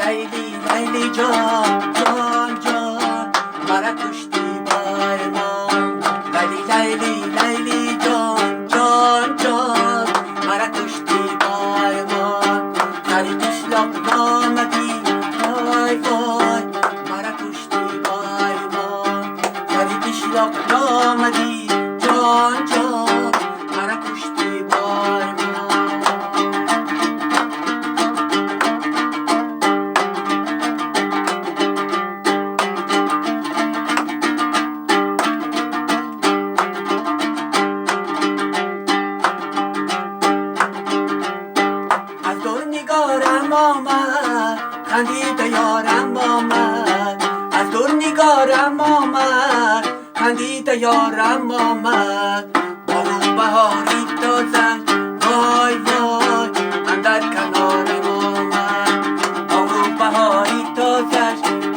لیلی لیلی جان جان جان مرا کشتی بارمان لیلی لیلی لیلی جان جان جان مرا کشتی بارمان سری پیشلاق نامدی وای وای مرا کشتی بارمان سری پیشلاق نامدی جان جان مرا کشتی بارمان نگارم آمد خندید یارم آمد از دور نگارم آمد خندید یارم آمد باغ بهاری تازه وای وای اندر کنارم آمد باغ بهاری تازه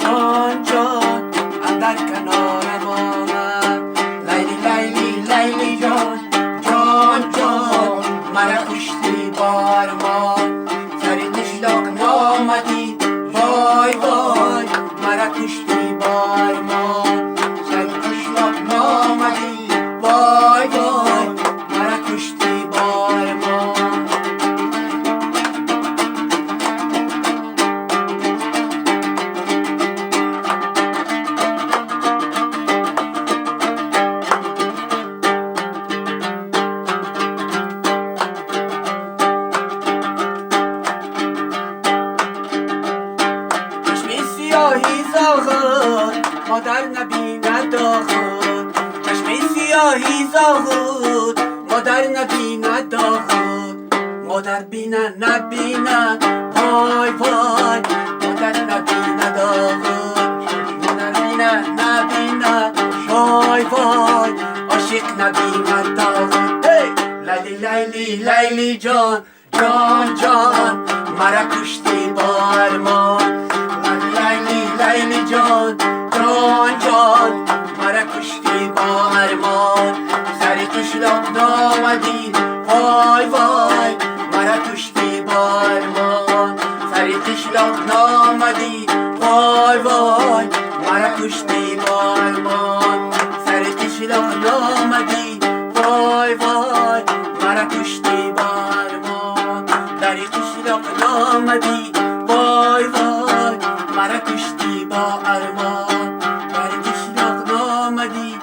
جان جان اندر کنارم آمد لیلی لیلی لیلی جان جان جان مرا کشتی بارمان نامدی وای وای مرا کشتی بارمان سری پیشلاق نامدی وای وای مرا کشتی بارمان سیاهی زاغد مادر نبیند آخود چشم سیاهی زاغد مادر نبیند آخود مادر بینه نبینه وای وای مادر نبیند آخود مادر بینه نبینه وای وای عاشق نبیند آخود لیلی لیلی لیلی جان جان جان مرا کشتی بارمان لیلی جان جان جان مرا کشتی بارمان سری پیشلاق نامدی وای وای مرا کشتی بارمان سری پیشلاق نامدی وای وای مرا کشتی بارمان سری پیشلاق نامدی وای وای مرا کشتی بارمان سری پیشلاق نامدی وای وای مرا کشتی با ارمان بر پیشلاق نامدی